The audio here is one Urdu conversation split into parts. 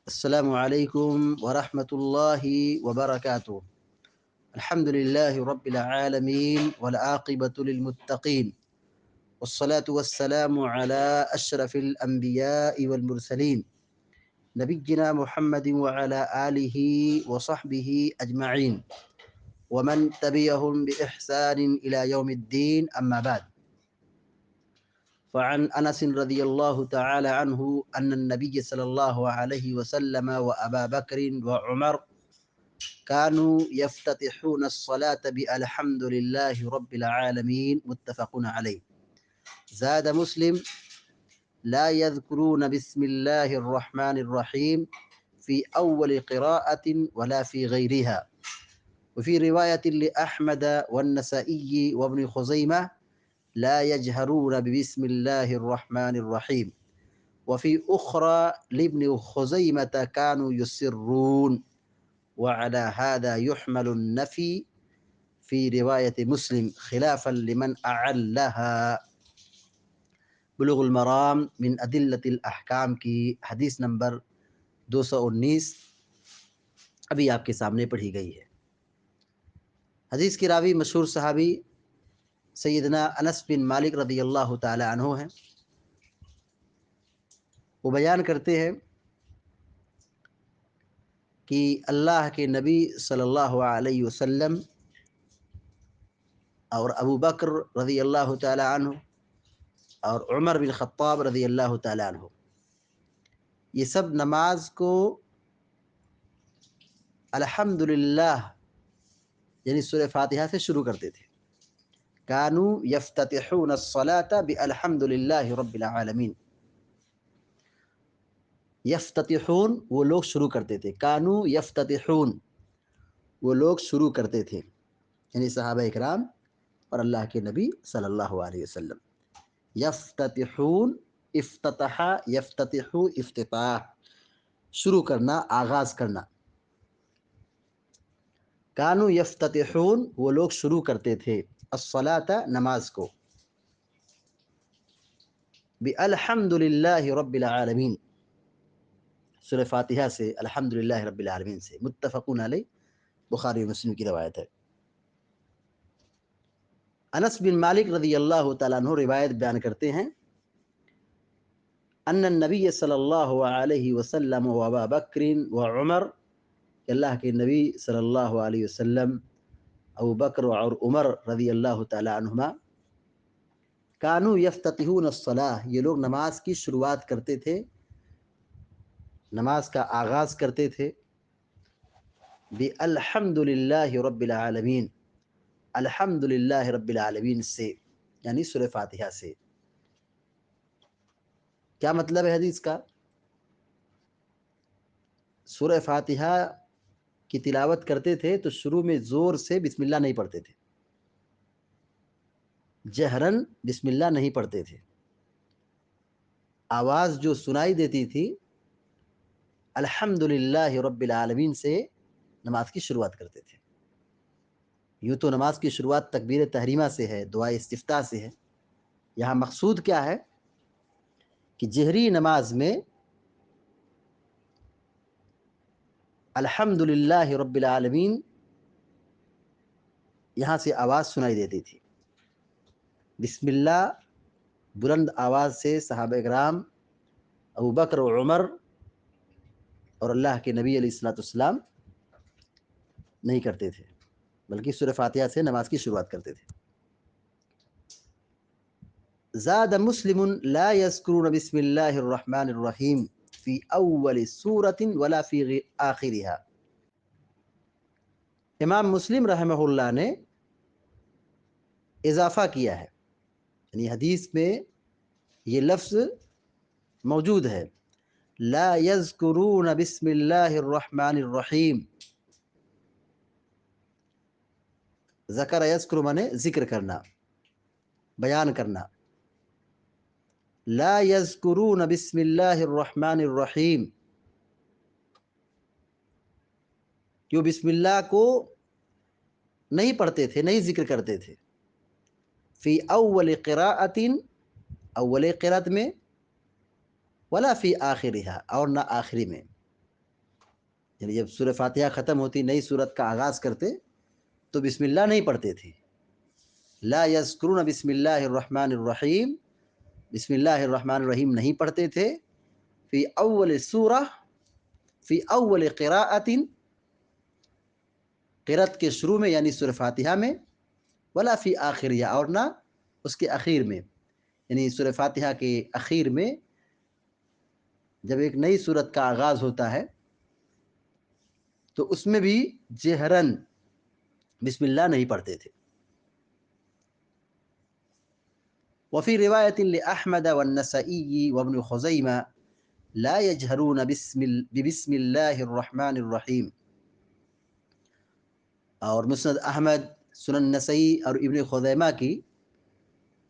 السلام عليكم ورحمة الله وبركاته. الحمد لله رب العالمين والعاقبة للمتقين، والصلاة والسلام على أشرف الأنبياء والمرسلين نبينا محمد وعلى آله وصحبه أجمعين ومن تبعهم بإحسان إلى يوم الدين. أما بعد، فعن أنس رضي الله تعالى عنه أن النبي صلى الله عليه وسلم وأبا بكر وعمر كانوا يفتتحون الصلاة بالحمد لله رب العالمين. متفق عليه. زاد مسلم: لا يذكرون بسم الله الرحمن الرحيم في أول قراءة ولا في غيرها. وفي رواية لأحمد والنسائي وابن خزيمة: لا يجهرون ببسم الله الرحمن الرحيم. وفي أخرى لابن خزيمة: كانوا يسرون. وعلى هذا يحمل النفي في رواية مسلم خلافا لمن أعلها. بلوغ المرام من أدلة الأحکام کی حدیث نمبر 219 ابھی آپ کے سامنے پڑھی گئی ہے۔ حدیث کی راوی مشہور صحابی سیدنا انس بن مالک رضی اللہ تعالی عنہ ہیں۔ وہ بیان کرتے ہیں کہ اللہ کے نبی صلی اللہ علیہ وسلم اور ابو بکر رضی اللہ تعالی عنہ اور عمر بن خطاب رضی اللہ تعالی عنہ، یہ سب نماز کو الحمدللہ یعنی سورہ فاتحہ سے شروع کرتے تھے۔ کانوا یفتتحون الصلاة بالحمدللہ رب العالمین۔ یفتتحون وہ لوگ شروع کرتے تھے، کانوا یفتتحون وہ لوگ شروع کرتے تھے، یعنی صحابہ اکرام اور اللہ کے نبی صلی اللہ علیہ وسلم۔ یفتتحون، افتتح یفتتح افتتاح، شروع کرنا، آغاز کرنا۔ کانوا یفتتحون وہ لوگ شروع کرتے تھے، الصلاۃ نماز کو، بالحمدللہ رب العالمین سورہ فاتحہ سے، الحمدللہ رب العالمین سے۔ متفقون علیہ، بخاری و مسلم کی روایت ہے۔ انس بن مالک رضی اللہ تعالیٰ عنہ روایت بیان کرتے ہیں، ان النبی صلی اللہ علیہ وسلم و ابا بکر و عمر، اللہ کے نبی صلی اللہ علیہ وسلم، ابو بکر اور عمر رضی اللہ تعالیٰ عنہما، کانوا یفتتحون الصلاۃ یہ لوگ نماز کی شروعات کرتے تھے، نماز کا آغاز کرتے تھے، بالحمدللہ رب العالمین، الحمدللہ رب العالمین سے، یعنی سورہ فاتحہ سے۔ کیا مطلب ہے حدیث کا؟ سورہ فاتحہ کی تلاوت کرتے تھے تو شروع میں زور سے بسم اللہ نہیں پڑھتے تھے، جہرن بسم اللہ نہیں پڑھتے تھے، آواز جو سنائی دیتی تھی الحمدللہ رب العالمین سے نماز کی شروعات کرتے تھے۔ یوں تو نماز کی شروعات تکبیر تحریمہ سے ہے، دعائے استفتاح سے ہے۔ یہاں مقصود کیا ہے کہ جہری نماز میں الحمدللہ رب العالمین یہاں سے آواز سنائی دیتی تھی۔ بسم اللہ بلند آواز سے صحابہ اکرام، ابو بکر و عمر اور اللہ کے نبی علیہ الصلوۃ والسلام نہیں کرتے تھے، بلکہ سورہ فاتحہ سے نماز کی شروعات کرتے تھے۔ زاد مسلم: لا یذکرون بسم اللہ الرحمن الرحیم فی اول سورۃ ولا فی آخرها۔ امام مسلم رحمہ اللہ نے اضافہ کیا ہے، یعنی حدیث میں یہ لفظ موجود ہے، لا یذکرون بسم اللہ الرحمن الرحیم۔ ذکر یذکر مانے ذکر کرنا، بیان کرنا۔ لا یذکرون بسم اللہ الرحمن الرحیم، جو بسم اللہ کو نہیں پڑھتے تھے، نہیں ذکر کرتے تھے، فی اول قراءۃ اول قرات میں، ولا فی آخرها اور نہ آخری میں۔ یعنی جب سورہ فاتحہ ختم ہوتی، نئی سورت کا آغاز کرتے تو بسم اللہ نہیں پڑھتے تھے. لا یذکرون بسم اللہ الرحمن الرحیم، بسم اللہ الرحمن الرحیم نہیں پڑھتے تھے. فی اول سورہ، فی اول قراءۃ، قرأت کے شروع میں یعنی سورہ فاتحہ میں، ولا فی آخریہ، اور نہ اس کے اخیر میں. یعنی سورہ فاتحہ کے اخیر میں جب ایک نئی سورت کا آغاز ہوتا ہے تو اس میں بھی جہرن بسم اللہ نہیں پڑھتے تھے. وفی روایت لأحمد والنسائی وابن خزیمہ لا یجہرون بسم اللہ الرحمن الرحیم. اور مسند احمد، سنن نسائی اور ابن خزیمہ کی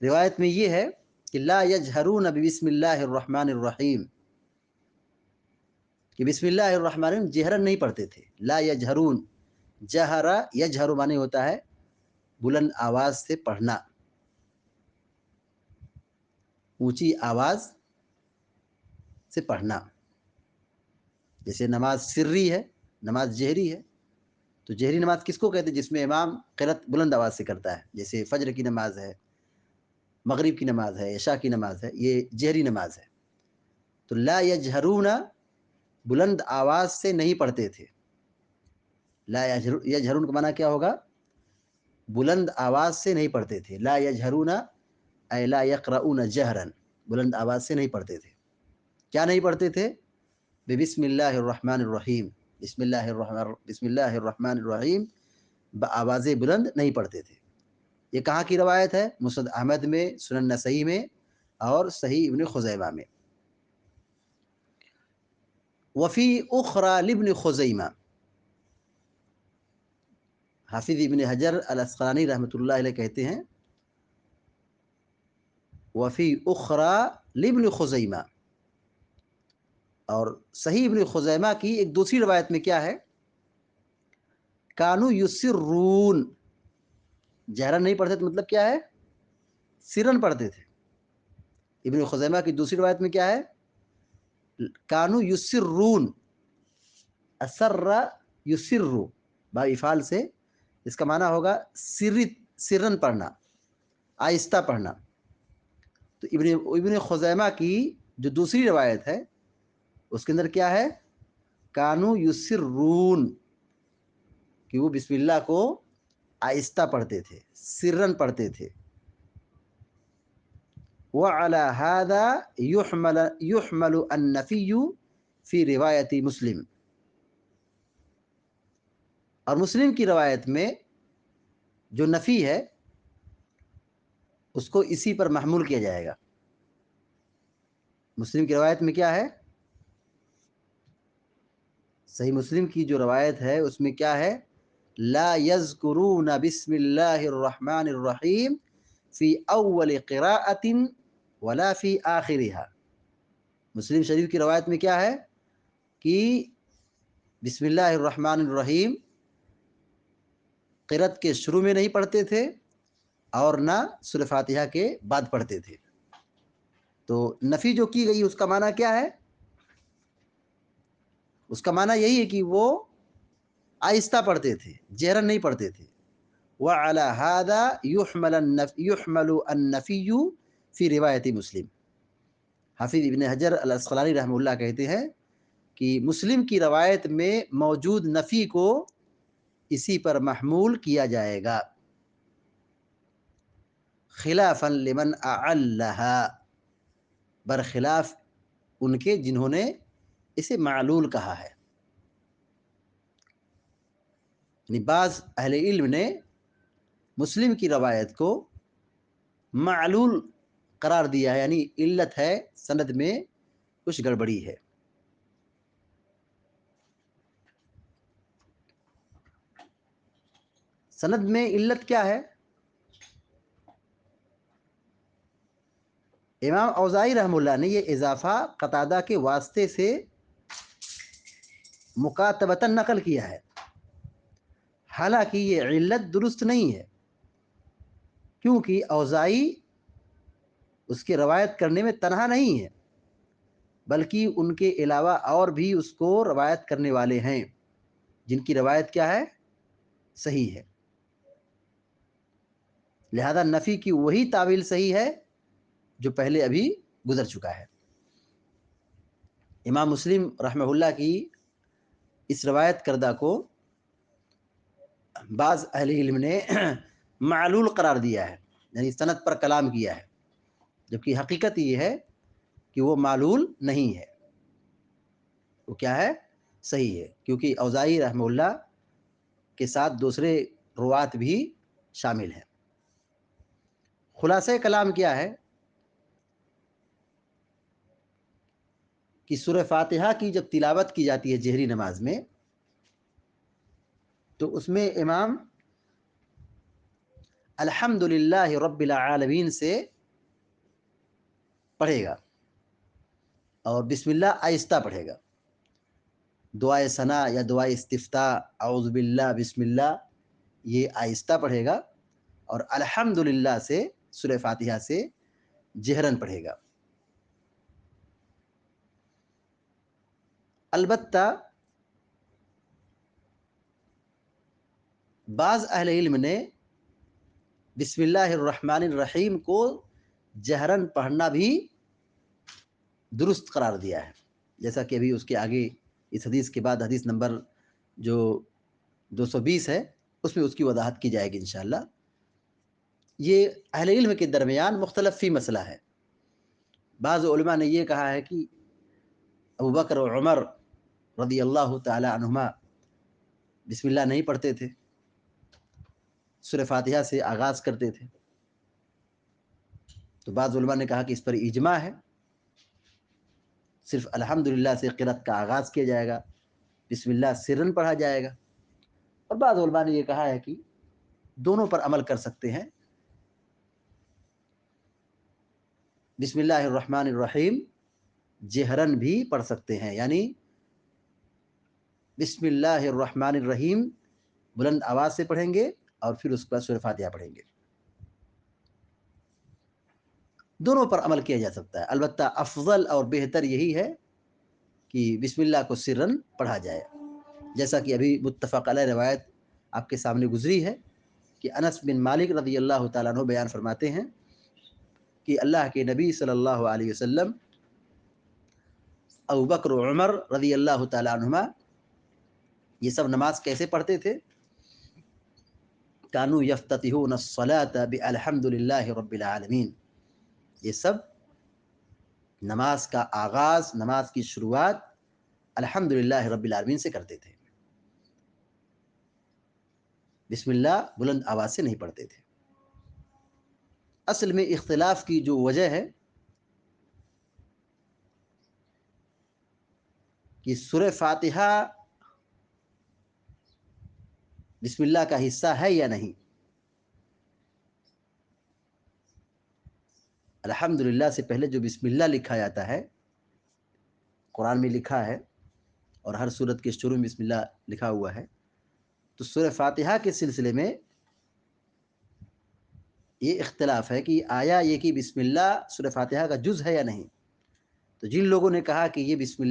روایت میں یہ ہے کہ لا یجہرون بسم اللہ الرحمن الرحیم، کہ بسم اللہ الرحمن الرحیم جہرن نہیں پڑھتے تھے. لا یجہرون، جہر یجہر معنی ہوتا ہے بلند آواز سے پڑھنا، اونچی آواز سے پڑھنا. جیسے نماز سری ہے، نماز جہری ہے. تو جہری نماز کس کو کہتے ہیں؟ جس میں امام قرأت بلند آواز سے کرتا ہے، جیسے فجر کی نماز ہے، مغرب کی نماز ہے، عشاء کی نماز ہے، یہ جہری نماز ہے. تو لا یجہرون بلند آواز سے نہیں پڑھتے تھے. لا یجہرون کا معنی کیا ہوگا؟ بلند آواز سے نہیں پڑھتے تھے. لا یجہرون اے لا یقرؤون جہرن، بلند آواز سے نہیں پڑھتے تھے. کیا نہیں پڑھتے تھے؟ بسم اللہ الرحمن الرحیم، بسم اللہ الرحمن الرحیم بآواز بلند نہیں پڑھتے تھے. یہ کہاں کی روایت ہے؟ مسند احمد میں، سنن نسائی میں اور صحیح ابن خزیمہ میں. وفی اخری لابن خزیمہ، حافظ ابن حجر الاسقلانی رحمۃ اللہ علیہ کہتے ہیں وفی اخری لابن خزیمہ، اور صحیح ابن خزیمہ کی ایک دوسری روایت میں کیا ہے؟ کانو یسرون، جہرن نہیں پڑھتے تھے، مطلب کیا ہے؟ سرن پڑھتے تھے. ابن خزیمہ کی دوسری روایت میں کیا ہے؟ کانو یسرون، اسر یسر با افعال سے، اس کا معنی ہوگا سرن پڑھنا، آہستہ پڑھنا. تو ابن خزیمہ کی جو دوسری روایت ہے اس کے اندر کیا ہے؟ کانو یسرون، کہ وہ بسم اللہ کو آہستہ پڑھتے تھے، سرن پڑھتے تھے. وعلى هذا يحمل النفي فی روایت مسلم، اور مسلم کی روایت میں جو نفی ہے اس کو اسی پر محمول کیا جائے گا. مسلم کی روایت میں کیا ہے؟ صحیح مسلم کی جو روایت ہے اس میں کیا ہے؟ لا یذکرون بسم اللہ الرحمن الرحیم فی اول قراءۃ ولا فی آخرها. مسلم شریف کی روایت میں کیا ہے کہ بسم اللہ الرحمن الرحیم قرأت کے شروع میں نہیں پڑھتے تھے اور نہ سورہ فاتحہ کے بعد پڑھتے تھے. تو نفی جو کی گئی اس کا معنی کیا ہے؟ اس کا معنی یہی ہے کہ وہ آہستہ پڑھتے تھے، جہرن نہیں پڑھتے تھے. وعلى هذا يحمل النفي فی روایت مسلم. حافظ ابن حجر الاسقلانی رحمہ اللہ کہتے ہیں کہ مسلم کی روایت میں موجود نفی کو اسی پر محمول کیا جائے گا. خلافا لمن اعلها، برخلاف ان کے جنہوں نے اسے معلول کہا ہے. یعنی بعض اہل علم نے مسلم کی روایت کو معلول قرار دیا ہے، یعنی علت ہے، سند میں کچھ گڑبڑی ہے. سند میں علت کیا ہے؟ امام اوزاعی رحمہ اللہ نے یہ اضافہ قتادہ کے واسطے سے مکاتبتاً نقل کیا ہے، حالانکہ یہ علت درست نہیں ہے، کیونکہ اوزاعی اس کی روایت کرنے میں تنہا نہیں ہے، بلکہ ان کے علاوہ اور بھی اس کو روایت کرنے والے ہیں. جن کی روایت کیا ہے؟ صحیح ہے. لہذا نفی کی وہی تعویل صحیح ہے جو پہلے ابھی گزر چکا ہے. امام مسلم رحمہ اللہ کی اس روایت کردہ کو بعض اہل علم نے معلول قرار دیا ہے، یعنی سند پر کلام کیا ہے، جبکہ حقیقت یہ ہے کہ وہ معلول نہیں ہے، وہ کیا ہے؟ صحیح ہے، کیونکہ اوزاعی رحمہ اللہ کے ساتھ دوسرے روات بھی شامل ہیں. خلاصہ کلام کیا ہے کہ سورہ فاتحہ کی جب تلاوت کی جاتی ہے جہری نماز میں، تو اس میں امام الحمدللہ رب العالمین سے پڑھے گا اور بسم اللہ آہستہ پڑھے گا. دعائے ثنا یا دعائے استفتاح اعوذ باللہ بسم اللہ یہ آہستہ پڑھے گا، اور الحمدللہ سے سورہ فاتحہ سے جہرن پڑھے گا. البتہ بعض اہل علم نے بسم اللہ الرحمن الرحیم کو جہرن پڑھنا بھی درست قرار دیا ہے، جیسا کہ ابھی اس کے آگے اس حدیث کے بعد حدیث نمبر جو 220 ہے اس میں اس کی وضاحت کی جائے گی انشاءاللہ. یہ اہل علم کے درمیان مختلف فی مسئلہ ہے. بعض علماء نے یہ کہا ہے کہ ابو بکر و عمر رضی اللہ تعالی عنہما بسم اللہ نہیں پڑھتے تھے، سورہ فاتحہ سے آغاز کرتے تھے. تو بعض علماء نے کہا کہ اس پر اجماع ہے، صرف الحمدللہ سے قرأت کا آغاز کیا جائے گا، بسم اللہ سرن پڑھا جائے گا. اور بعض علماء نے یہ کہا ہے کہ دونوں پر عمل کر سکتے ہیں، بسم اللہ الرحمن الرحیم جہرن بھی پڑھ سکتے ہیں، یعنی بسم اللہ الرحمن الرحیم بلند آواز سے پڑھیں گے اور پھر اس کے بعد سورہ فاتحہ پڑھیں گے. دونوں پر عمل کیا جا سکتا ہے، البتہ افضل اور بہتر یہی ہے کہ بسم اللہ کو سرن پڑھا جائے، جیسا کہ ابھی متفق علیہ روایت آپ کے سامنے گزری ہے کہ انس بن مالک رضی اللہ تعالیٰ عنہ بیان فرماتے ہیں کہ اللہ کے نبی صلی اللہ علیہ وسلم ابو بکر و عمر رضی اللہ تعالیٰ عنہما یہ سب نماز کیسے پڑھتے تھے؟ کانوا یفتتحون الصلاۃ بالحمد للہ رب العالمین. یہ سب نماز کا آغاز، نماز کی شروعات الحمدللہ رب العالمین سے کرتے تھے، بسم اللہ بلند آواز سے نہیں پڑھتے تھے. اصل میں اختلاف کی جو وجہ ہے کہ سورہ فاتحہ بسم اللہ کا حصہ ہے یا نہیں. الحمدللہ سے پہلے جو بسم اللہ لکھا جاتا ہے، قرآن میں لکھا ہے اور ہر سورت کے شروع میں بسم اللہ لکھا ہوا ہے، تو سورہ فاتحہ کے سلسلے میں یہ اختلاف ہے کہ آیا یہ کہ بسم اللہ سورہ فاتحہ کا جز ہے یا نہیں. تو جن لوگوں نے کہا کہ یہ بسم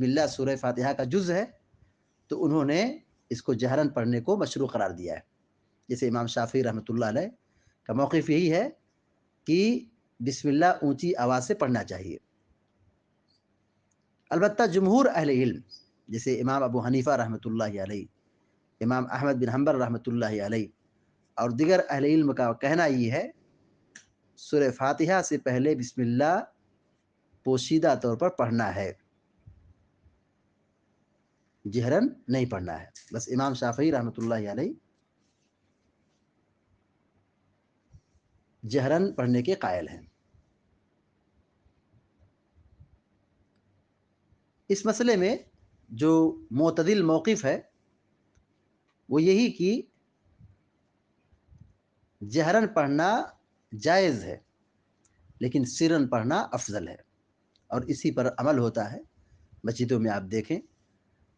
اللہ سورہ فاتحہ کا جز ہے، تو انہوں نے اس کو جہرن پڑھنے کو مشروع قرار دیا ہے. جیسے امام شافعی رحمۃ اللہ علیہ کا موقف یہی ہے کہ بسم اللہ اونچی آواز سے پڑھنا چاہیے. البتہ جمہور اہل علم جیسے امام ابو حنیفہ رحمۃ اللہ علیہ، امام احمد بن حنبل رحمۃ اللہ علیہ اور دیگر اہل علم کا کہنا یہ ہے سورہ فاتحہ سے پہلے بسم اللہ پوشیدہ طور پر پڑھنا ہے، جہرن نہیں پڑھنا ہے. بس امام شافعی رحمۃ اللہ علیہ جہرن پڑھنے کے قائل ہیں. اس مسئلے میں جو معتدل موقف ہے وہ یہی کہ جہرن پڑھنا جائز ہے لیکن سرن پڑھنا افضل ہے، اور اسی پر عمل ہوتا ہے. مسجدوں میں آپ دیکھیں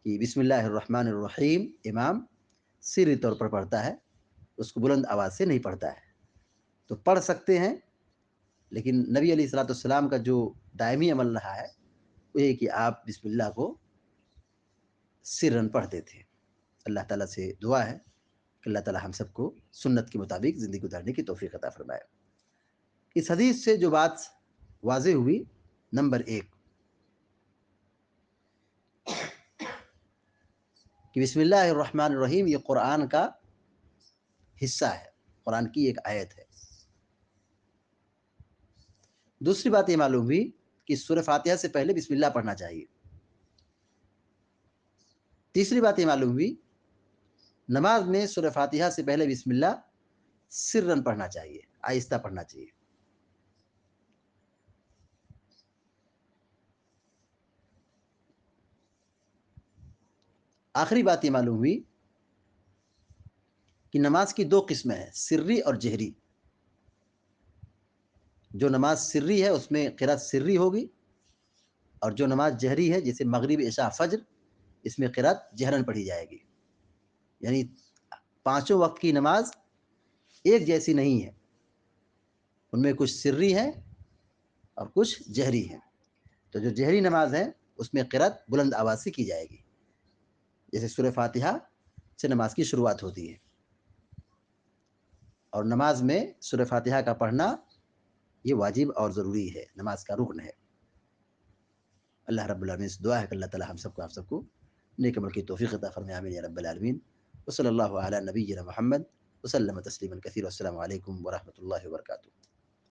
کہ بسم اللہ الرحمن الرحیم امام سری طور پر پڑھتا ہے، اس کو بلند آواز سے نہیں پڑھتا ہے. تو پڑھ سکتے ہیں، لیکن نبی علیہ الصلوۃ والسلام کا جو دائمی عمل رہا ہے وہ یہ کہ آپ بسم اللہ کو سرن پڑھتے تھے. اللہ تعالیٰ سے دعا ہے کہ اللہ تعالیٰ ہم سب کو سنت کے مطابق زندگی گزارنے کی توفیق عطا فرمائے. اس حدیث سے جو بات واضح ہوئی، نمبر 1 کہ بسم اللہ الرحمن الرحیم یہ قرآن کا حصہ ہے، قرآن کی ایک آیت ہے. دوسری بات یہ معلوم ہوئی کہ سورہ فاتحہ سے پہلے بسم اللہ پڑھنا چاہیے. تیسری بات یہ معلوم ہوئی نماز میں سورہ فاتحہ سے پہلے بسم اللہ سرن پڑھنا چاہیے، آہستہ پڑھنا چاہیے. آخری بات یہ معلوم ہوئی کہ نماز کی 2 قسمیں ہیں، سری اور جہری. جو نماز سری ہے اس میں قرات سری ہوگی، اور جو نماز جہری ہے جیسے مغرب عشاء فجر، اس میں قرات جہرن پڑھی جائے گی. یعنی 5 وقت کی نماز ایک جیسی نہیں ہے، ان میں کچھ سری ہیں اور کچھ جہری ہیں. تو جو جہری نماز ہے اس میں قرات بلند آواز سے کی جائے گی، جیسے سورہ فاتحہ سے نماز کی شروعات ہوتی ہے. اور نماز میں سورہ فاتحہ کا پڑھنا یہ واجب اور ضروری ہے، نماز کا رکن ہے. اللہ رب العالمین سے دعا ہے کہ اللہ تعالی ہم سب کو نیک عمل کی توفیق عطا فرمائے. آمین یا رب العالمین. وصلی اللہ علی نبینا محمد وسلم تسلیما کثیرا. السلام علیکم ورحمۃ اللہ وبرکاتہ.